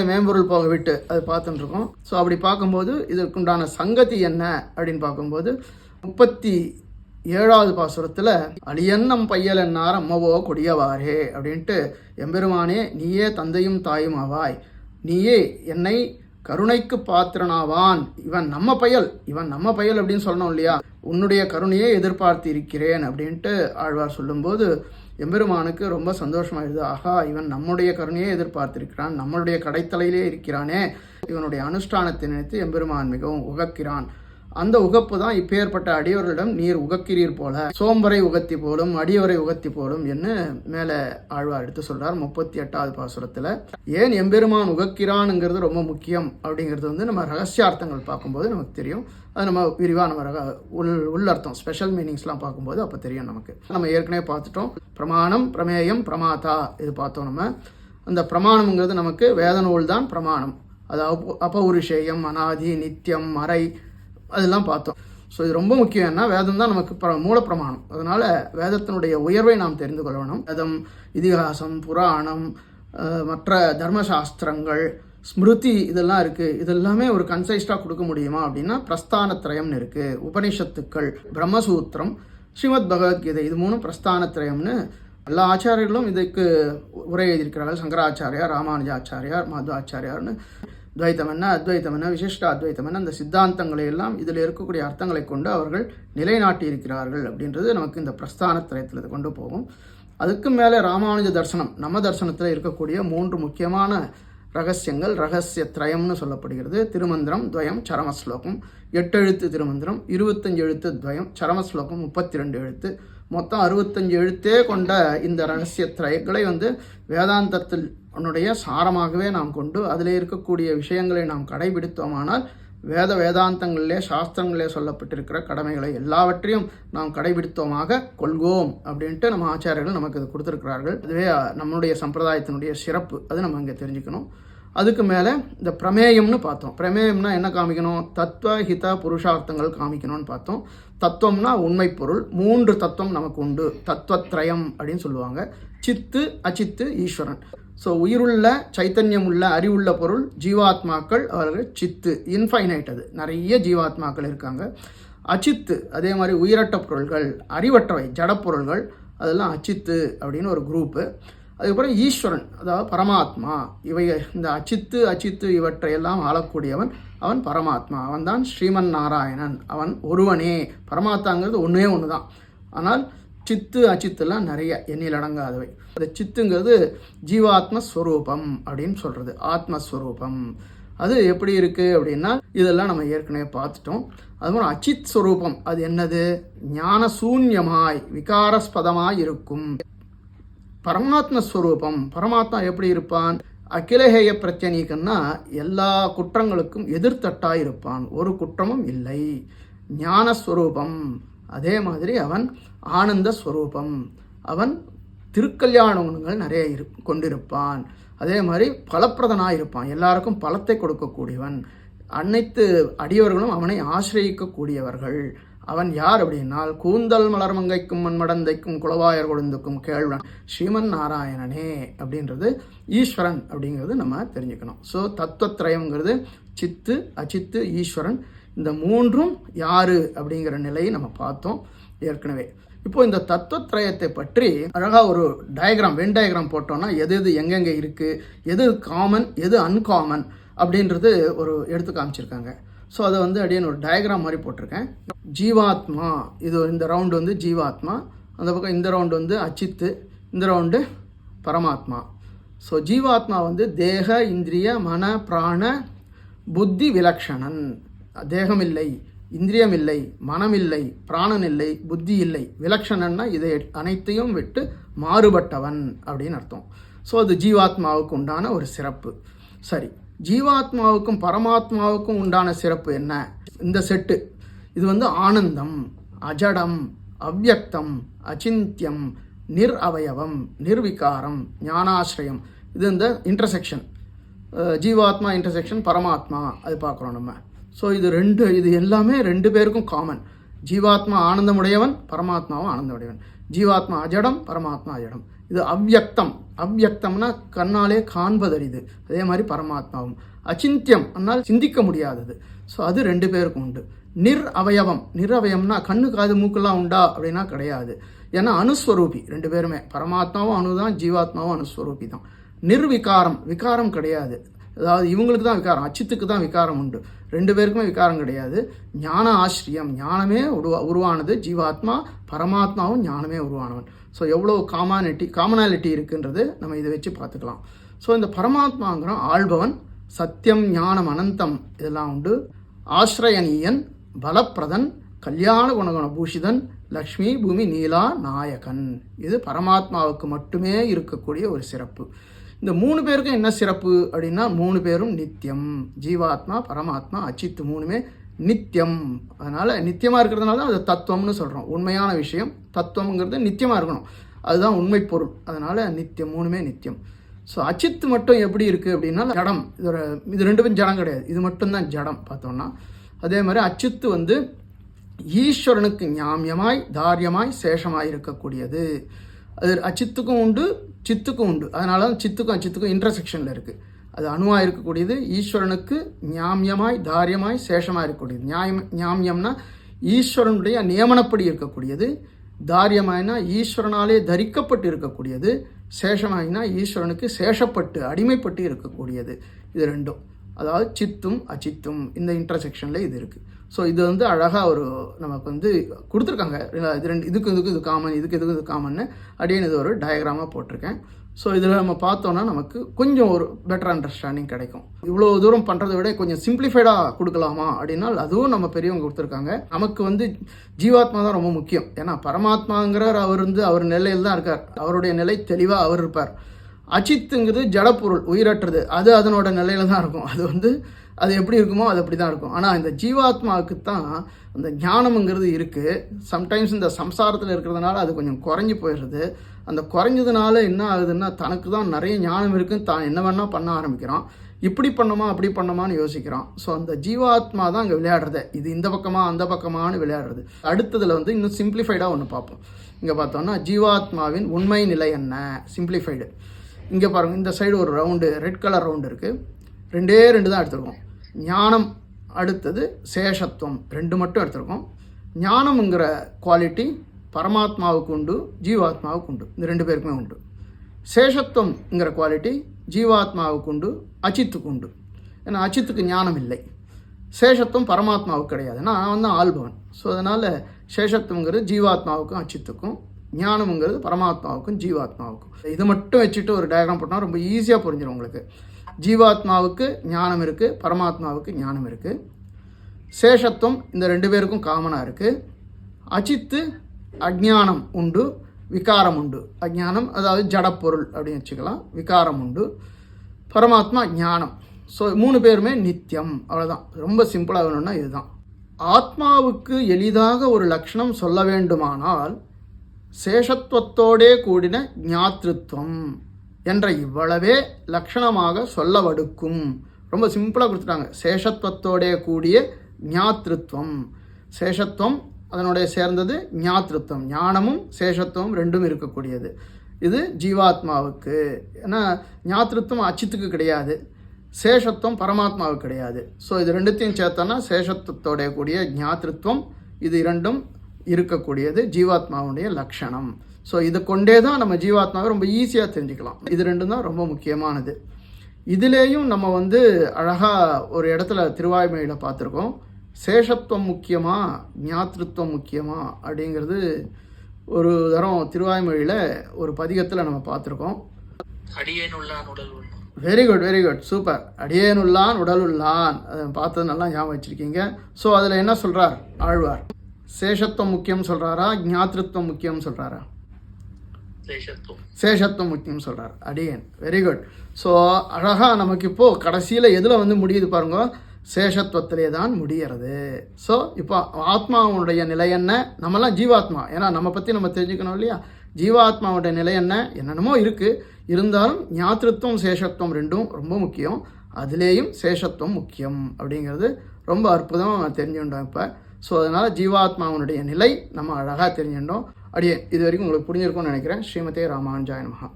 மேம்பொருள் போக விட்டு அது பார்த்துட்டு இருக்கோம். ஸோ அப்படி பார்க்கும்போது இதற்குண்டான சங்கதி என்ன அப்படின்னு பார்க்கும்போது 37வது பாசுரத்தில் அழியன்னம் பையல் என்னார் அம்மவோ கொடியவாரே அப்படின்ட்டு, எம்பெருமானே நீயே தந்தையும் தாயும் ஆவாய், நீயே என்னை கருணைக்கு பாத்திரனாவான், இவன் நம்ம பயல் அப்படின்னு சொல்லணும் இல்லையா, உன்னுடைய கருணையை எதிர்பார்த்து இருக்கிறேன் அப்படின்ட்டு ஆழ்வார் சொல்லும்போது எம்பெருமானுக்கு ரொம்ப சந்தோஷமாயிடுது. ஆஹா, இவன் நம்முடைய கருணையை எதிர்பார்த்திருக்கிறான், நம்மளுடைய கடைத்தலையிலே இருக்கிறானே, இவனுடைய அனுஷ்டானத்தை நினைத்து எம்பெருமான் மிகவும் உகக்கிறான். அந்த உகப்பு தான் இப்பேற்பட்ட அடியவர்களிடம் நீர் உகக்கிறீர் போல, சோம்பரை உகத்தி போலும் அடியவரை உகத்தி போலும் என்று மேலே ஆழ்வார் எடுத்து சொல்றார் 38வது பாசுரத்தில். ஏன் எம்பெருமான் உகக்கிறான்ங்கிறது ரொம்ப முக்கியம் அப்படிங்கிறது நம்ம ரகசியார்த்தங்கள் பார்க்கும்போது நமக்கு தெரியும். அது நம்ம விரிவாக நம்ம உள்ளர்த்தம் ஸ்பெஷல் மீனிங்ஸ்லாம் பார்க்கும்போது அப்போ தெரியும் நமக்கு. நம்ம ஏற்கனவே பார்த்துட்டோம், பிரமாணம் பிரமேயம் பிரமாதா இது பார்த்தோம். நம்ம அந்த பிரமாணம்ங்கிறது நமக்கு வேத நூல் தான் பிரமாணம். அது அபௌருஷேயம் அனாதி நித்தியம் மறை அதெல்லாம் பார்த்தோம். ஸோ இது ரொம்ப முக்கியம். என்ன, வேதம் தான் நமக்கு மூல பிரமாணம். அதனால் வேதத்தினுடைய உயர்வை நாம் தெரிந்து கொள்ளணும். வேதம், இதிகாசம், புராணம், மற்ற தர்மசாஸ்திரங்கள், ஸ்மிருதி இதெல்லாம் இருக்குது. இதெல்லாமே ஒரு கன்சைஸ்டாக கொடுக்க முடியுமா அப்படின்னா பிரஸ்தானத்ரயம்னு இருக்குது. உபனிஷத்துக்கள், பிரம்மசூத்திரம், ஸ்ரீமத் பகவத்கீதை, இது 3 பிரஸ்தானத்ரயம்னு எல்லா ஆச்சாரியர்களும் இதுக்கு உரை எழுதியிருக்கிறார்கள். சங்கராச்சாரியார், ராமானுஜாச்சாரியார், மாத்வாச்சாரியார்னு. துவைத்தம் என்ன, அத்வைத்தம் என்ன, விசிஷ்ட அத்வைத்தம் என்ன, அந்த சித்தாந்தங்களை எல்லாம் இதில் இருக்கக்கூடிய அர்த்தங்களை கொண்டு அவர்கள் நிலைநாட்டி இருக்கிறார்கள் அப்படின்றது நமக்கு இந்த பிரஸ்தானத்திரயத்தில் இது கொண்டு போகும். அதுக்கு மேலே ராமானுஜ தர்சனம், நம்ம தர்சனத்தில் இருக்கக்கூடிய 3 முக்கியமான ரகசியங்கள் ரகசிய திரயம்னு சொல்லப்படுகிறது. திருமந்திரம், துவயம், சரமஸ்லோகம். 8 எழுத்து திருமந்திரம், 25 எழுத்து துவயம், சரமஸ்லோகம் 32 எழுத்து, மொத்தம் 65 எழுத்தே கொண்ட இந்த ரகசிய திரயங்களை வேதாந்தத்தில் உன்னுடைய சாரமாகவே நாம் கொண்டு அதில் இருக்கக்கூடிய விஷயங்களை நாம் கடைபிடித்தோமானால் வேதாந்தங்களிலே சாஸ்திரங்களிலே சொல்லப்பட்டிருக்கிற கடமைகளை எல்லாவற்றையும் நாம் கடைபிடித்தோமாக கொள்வோம் அப்படின்ட்டு நம்ம ஆச்சாரியர்கள் நமக்கு இது கொடுத்துருக்கிறார்கள். அதுவே நம்மளுடைய சம்பிரதாயத்தினுடைய சிறப்பு, அது நம்ம இங்கே தெரிஞ்சுக்கணும். அதுக்கு மேலே இந்த பிரமேயம்னு பார்த்தோம். பிரமேயம்னா என்ன காமிக்கணும், தத்துவ ஹித புருஷார்த்தங்கள் காமிக்கணும்னு பார்த்தோம். தத்துவம்னா உண்மை பொருள். 3 தத்துவம் நமக்கு உண்டு, தத்துவத்ரயம் அப்படின்னு சொல்லுவாங்க. சித்து, அச்சித்து, ஈஸ்வரன். ஸோ உயிருள்ள சைத்தன்யம் உள்ள அறிவுள்ள பொருள் ஜீவாத்மாக்கள், அவர்கள் சித்து, இன்ஃபைனைட், அது நிறைய ஜீவாத்மாக்கள் இருக்காங்க. அச்சித்து அதே மாதிரி உயிரட்ட பொருள்கள், அறிவற்றவை ஜடப்பொருள்கள், அதெல்லாம் அச்சித்து அப்படின்னு ஒரு குரூப்பு. அதுக்கப்புறம் ஈஸ்வரன், அதாவது பரமாத்மா. இந்த அச்சித்து இவற்றையெல்லாம் ஆளக்கூடியவன் அவன் பரமாத்மா. அவன் தான் ஸ்ரீமன் நாராயணன். அவன் ஒருவனே. பரமாத்மாங்கிறது ஒன்று தான். ஆனால் சித்து அச்சித்துலாம் நிறைய, எண்ணில் அடங்காதவை. அந்த சித்துங்கிறது ஜீவாத்மஸ்வரூபம் அப்படின்னு சொல்கிறது, ஆத்மஸ்வரூபம். அது எப்படி இருக்குது அப்படின்னா இதெல்லாம் நம்ம ஏற்கனவே பார்த்துட்டோம். அதுபோல் அச்சித் ஸ்வரூபம் அது என்னது, ஞான சூன்யமாய் விகாரஸ்பதமாய் இருக்கும். பரமாத்மஸ்வரூபம், பரமாத்மா எப்படி இருப்பான், அகிலஹேய பிரத்யனீகன்னா எல்லா குற்றங்களுக்கும் எதிர்த்தட்டாய் இருப்பான், ஒரு குற்றமும் இல்லை. ஞானஸ்வரூபம், அதே மாதிரி அவன் ஆனந்த ஸ்வரூபம், அவன் திருக்கல்யாண குணங்கள் நிறைய கொண்டிருப்பான். அதே மாதிரி பலப்பிரதனாக இருப்பான், எல்லாருக்கும் பலத்தை கொடுக்கக்கூடியவன். அனைத்து அடியவர்களும் அவனை ஆசிரியக்கக்கூடியவர்கள். அவன் யார் அப்படின்னால் கூந்தல் மலர்மங்கைக்கும் மண்மடந்தைக்கும் குலவாயர் கொழுந்துக்கும் கேழ்வன் ஸ்ரீமன் நாராயணனே அப்படின்றது ஈஸ்வரன் அப்படிங்கிறது நம்ம தெரிஞ்சுக்கணும். ஸோ தத்துவத்ரயம்ங்கிறது சித்து, அச்சித்து, ஈஸ்வரன். இந்த 3ம் யாரு அப்படிங்கிற நிலையை நம்ம பார்த்தோம் ஏற்கனவே. இப்போ இந்த தத்துவத்ரயத்தை பற்றி அழகாக ஒரு டயக்ராம், வென் டயக்ராம் போட்டோம்னா எது எது எங்கெங்கே இருக்குது, எது காமன் எது அன்காமன் அப்படின்றது ஒரு எடுத்து காமிச்சிருக்காங்க. ஸோ அதை அடியேன் ஒரு டயக்ராம் மாதிரி போட்டிருக்கேன். ஜீவாத்மா, இது இந்த ரவுண்டு ஜீவாத்மா, அந்த பக்கம் இந்த ரவுண்டு அச்சித்து, இந்த ரவுண்டு பரமாத்மா. ஸோ ஜீவாத்மா தேக, இந்திரிய, மன, பிராண, புத்தி விலக்ஷணன். தேகம் இல்லை, இந்திரியம் இல்லை, மனம் இல்லை, பிராணன் இல்லை, புத்தி இல்லை. விலக்ஷணன்னா இதை அனைத்தையும் விட்டு மாறுபட்டவன் அப்படின்னு அர்த்தம். ஸோ அது ஜீவாத்மாவுக்கு உண்டான ஒரு சிறப்பு. சரி, ஜீவாத்மாவுக்கும் பரமாத்மாவுக்கும் உண்டான சிறப்பு என்ன? இந்த செட்டு இது ஆனந்தம், அஜடம், அவ்யக்தம், அச்சிந்தியம், நிர்அவயவம், நிர்விகாரம், ஞானாசிரயம். இது இந்த இன்டர்செக்ஷன், ஜீவாத்மா இன்டர்செக்ஷன் பரமாத்மா, அது பார்க்குறோம் நம்ம. ஸோ இது எல்லாமே 2 பேருக்கும் காமன். ஜீவாத்மா ஆனந்தமுடையவன், பரமாத்மாவும் ஆனந்தமுடையவன். ஜீவாத்மா அஜடம், பரமாத்மா அஜடம். இது அவ்யக்தம். அவ்யக்தம்னா கண்ணாலே காண்பதறிது. அதே மாதிரி பரமாத்மாவும் அச்சிந்தியம் ஆனால் சிந்திக்க முடியாதது. ஸோ அது 2 பேருக்கும் உண்டு. நிர் அவயவம். நிர் அவயம்னா கண்ணு காது மூக்கெல்லாம் உண்டா அப்படின்னா கிடையாது. ஏன்னா அணுஸ்வரூபி 2 பேருமே. பரமாத்மாவும் அணுதான், ஜீவாத்மாவும் அணுஸ்வரூபி தான். நிர்விகாரம். விகாரம் கிடையாது. அதாவது இவங்களுக்கு தான் விகாரம், அச்சித்துக்கு தான் விகாரம் உண்டு. 2 பேருக்குமே விகாரம் கிடையாது. ஞான ஆசிரியம். ஞானமே உருவானது ஜீவாத்மா, பரமாத்மாவும் ஞானமே உருவானவன். ஸோ எவ்வளோ காமனாலிட்டி இருக்குன்றது நம்ம இதை வச்சு பார்த்துக்கலாம். ஸோ இந்த பரமாத்மாங்கிற ஆள்பவன், சத்தியம் ஞானம் அனந்தம் இதெல்லாம் உண்டு. ஆஸ்ரயனீயன், பலப்பிரதன், கல்யாண குணகுண பூஷிதன், லக்ஷ்மி பூமி நீலா நாயகன். இது பரமாத்மாவுக்கு மட்டுமே இருக்கக்கூடிய ஒரு சிறப்பு. இந்த 3 பேருக்கும் என்ன சிறப்பு அப்படின்னா 3 பேரும் நித்தியம். ஜீவாத்மா, பரமாத்மா, அச்சித்து 3மே நித்தியம். அதனால் நித்தியமாக இருக்கிறதுனால தான் அது தத்துவம்னு சொல்கிறோம். உண்மையான விஷயம் தத்துவங்கிறது நித்தியமாக இருக்கணும், அதுதான் உண்மை பொருள். அதனால் நித்தியம், 3மே நித்தியம். ஸோ அச்சித்து மட்டும் எப்படி இருக்குது அப்படின்னா ஜடம். இது 2 பேரும் ஜடம் கிடையாது, இது மட்டும்தான் ஜடம் பார்த்தோம்னா. அதே மாதிரி அச்சித்து வந்து ஈஸ்வரனுக்கு ஞாமியமாய் தாரியமாய் சேஷமாய் இருக்கக்கூடியது. அது அச்சித்துக்கும் உண்டு, சித்துக்கும் உண்டு. அதனால தான் சித்துக்கும் அச்சித்துக்கும் இன்டர்செக்ஷனில் இருக்குது. அது அணுவாக இருக்கக்கூடியது, ஈஸ்வரனுக்கு ஞாமியமாய் தாரியமாய் சேஷமாக இருக்கக்கூடியது. ஞாமியம்னா ஈஸ்வரனுடைய நியமனப்படி இருக்கக்கூடியது, தாரியமாயினா ஈஸ்வரனாலே தரிக்கப்பட்டு இருக்கக்கூடியது, சேஷமாயினா ஈஸ்வரனுக்கு சேஷப்பட்டு அடிமைப்பட்டு இருக்கக்கூடியது. இது 2. அதாவது சித்தும் அச்சித்தும் இந்த இன்டர்செக்ஷனில் இது இருக்குது. ஸோ இது வந்து அழகாக ஒரு நமக்கு வந்து கொடுத்துருக்காங்க. இதுக்கு இது காமன், இது காமன்னு அப்படின்னு இது ஒரு டயக்ராமாக போட்டிருக்கேன். ஸோ இதில் நம்ம பார்த்தோன்னா நமக்கு கொஞ்சம் ஒரு பெட்டர் அண்டர்ஸ்டாண்டிங் கிடைக்கும். இவ்வளோ தூரம் பண்ணுறதை விட கொஞ்சம் சிம்பிளிஃபைடாக கொடுக்கலாமா அப்படின்னா அதுவும் நம்ம பெரியவங்க கொடுத்துருக்காங்க. நமக்கு வந்து ஜீவாத்மா தான் ரொம்ப முக்கியம். ஏன்னா பரமாத்மாங்கிறார், அவர் வந்து அவர் நிலையில் தான் இருக்கார், அவருடைய நிலை தெளிவாக அவர் இருப்பார். அச்சித்துங்கிறது ஜடப்பொருள், உயிரற்றது, அது அதனோட நிலையில தான் இருக்கும். அது வந்து அது எப்படி இருக்குமோ அது அப்படி தான் இருக்கும். ஆனால் இந்த ஜீவாத்மாவுக்கு தான் அந்த ஞானம்ங்கிறது இருக்குது. சம்டைம்ஸ் இந்த சம்சாரத்தில் இருக்கிறதுனால அது கொஞ்சம் குறைஞ்சி போயிடுறது. அந்த குறைஞ்சதுனால என்ன ஆகுதுன்னா தனக்கு தான் நிறைய ஞானம் இருக்குன்னு தான் என்ன வேணால் பண்ண ஆரம்பிக்கிறான். இப்படி பண்ணுமா அப்படி பண்ணுமான்னு யோசிக்கிறான். ஸோ அந்த ஜீவாத்மா தான் அங்கே விளையாடுறது. இது இந்த பக்கமாக அந்த பக்கமானு விளையாடுறது. அடுத்ததில் வந்து இன்னும் சிம்பிளிஃபைடாக ஒன்று பார்ப்போம். இங்கே பார்த்தோம்னா ஜீவாத்மாவின் உண்மை நிலை என்ன, சிம்பிளிஃபைடு. இங்கே பாருங்கள், இந்த சைடு ஒரு ரவுண்டு, ரெட் கலர் ரவுண்டு இருக்குது. 2 தான் எடுத்துருக்கோம். ஞானம், அடுத்தது சேஷத்துவம், 2 மட்டும் எடுத்துருக்கோம். ஞானம்ங்கிற குவாலிட்டி பரமாத்மாவுக்கு உண்டு, ஜீவாத்மாவுக்கு உண்டு, இந்த 2 பேருக்குமே உண்டு. சேஷத்துவம்ங்கிற குவாலிட்டி ஜீவாத்மாவுக்கு உண்டு, அச்சித்துக்கு உண்டு. ஏன்னா அச்சித்துக்கு ஞானம் இல்லை. சேஷத்துவம் பரமாத்மாவுக்கு கிடையாது, நான் வந்து ஆள்பவன். ஸோ அதனால் சேஷத்துவங்கிறது ஜீவாத்மாவுக்கும் அச்சித்துக்கும், ஞானம்ங்கிறது பரமாத்மாவுக்கும் ஜீவாத்மாவுக்கும். இது மட்டும் வச்சுட்டு ஒரு டயக்ராம் போட்டால் ரொம்ப ஈஸியாக புரிஞ்சிடும் உங்களுக்கு. ஜீவாத்மாவுக்கு ஞானம் இருக்குது, பரமாத்மாவுக்கு ஞானம் இருக்குது. சேஷத்துவம் இந்த 2 பேருக்கும் காமனாக இருக்குது. அச்சித்து அஜ்ஞானம் உண்டு, விகாரம் உண்டு. அஜ்ஞானம் அதாவது ஜடப்பொருள் அப்படின்னு வச்சுக்கலாம், விகாரம் உண்டு. பரமாத்மா ஞானம். ஸோ 3 பேருமே நித்தியம். அவ்வளோதான், ரொம்ப சிம்பிளாக வேணும்னா இதுதான். ஆத்மாவுக்கு எளிதாக ஒரு லட்சணம் சொல்ல வேண்டுமானால் சேஷத்துவத்தோடே கூடின ஞாத்ருத்வம் என்ற இவ்வளவே லட்சணமாக சொல்லவடுக்கும். ரொம்ப சிம்பிளாக கொடுத்துட்டாங்க. சேஷத்துவத்தோடே கூடிய ஞாத்ருத்வம். சேஷத்துவம் அதனுடைய சேர்ந்தது ஞாத்ருத்வம். ஞானமும் சேஷத்துவம் 2ம் இருக்கக்கூடியது. இது ஜீவாத்மாவுக்கு. ஏன்னா ஞாத்ருத்வம் அச்சித்துக்கு கிடையாது, சேஷத்துவம் பரமாத்மாவுக்கு கிடையாது. ஸோ இது 2த்தையும் சேர்த்தோன்னா சேஷத்துவத்தோடைய கூடிய ஞாத்ருத்வம், இது 2ம் இருக்கக்கூடியது ஜீவாத்மாவுடைய லட்சணம். ஸோ இதை கொண்டே தான் நம்ம ஜீவாத்மாவை ரொம்ப ஈஸியாக தெரிஞ்சுக்கலாம். இது 2ம் தான் ரொம்ப முக்கியமானது. இதுலேயும் நம்ம வந்து அழகாக ஒரு இடத்துல திருவாய்மொழியில் பார்த்துருக்கோம். சேஷத்துவம் முக்கியமா ஞாத்ருத்வம் முக்கியமா அப்படிங்கிறது ஒரு தரம் திருவாய்மொழியில் ஒரு பதிகத்தில் நம்ம பார்த்துருக்கோம். Very good, very good, super. அடியேனுள்ளான் உடலுள்ளான், அதை பார்த்தது நல்லா ஞாபகம் வச்சுருக்கீங்க. ஸோ அதில் என்ன சொல்கிறார் ஆழ்வார்? சேஷத்துவம் முக்கியம் சொல்கிறாரா, ஞாத்ருத்வம் முக்கியம் சொல்கிறாரா? சேஷத்துவம் முக்கியம் சொல்கிறார் அடியேன். Very good. ஸோ அழகாக நமக்கு இப்போது கடைசியில் எதில் வந்து முடியுது பாருங்க, சேஷத்துவத்திலே தான் முடிகிறது. ஸோ இப்போ ஆத்மாவுடைய நிலை என்ன, நம்மலாம் ஜீவாத்மா, ஏன்னா நம்ம பற்றி நம்ம தெரிஞ்சுக்கணும் இல்லையா. ஜீவாத்மாவுடைய நிலை என்ன, என்னென்னமோ இருக்குது, இருந்தாலும் ஞாத்ருத்வம் சேஷத்துவம் 2ம் ரொம்ப முக்கியம். அதுலேயும் சேஷத்துவம் முக்கியம் அப்படிங்கிறது ரொம்ப அற்புதமாக நம்ம தெரிஞ்சுட்டோம் இப்போ. ஸோ அதனால் ஜீவாத்மாவனுடைய நிலை நம்ம அழகாக தெரிஞ்சுட்டோம். அடியே இது வரைக்கும் உங்களுக்கு புரிஞ்சிருக்கும்னு நினைக்கிறேன். ஸ்ரீமதே ராமானுஜாய நமஹா.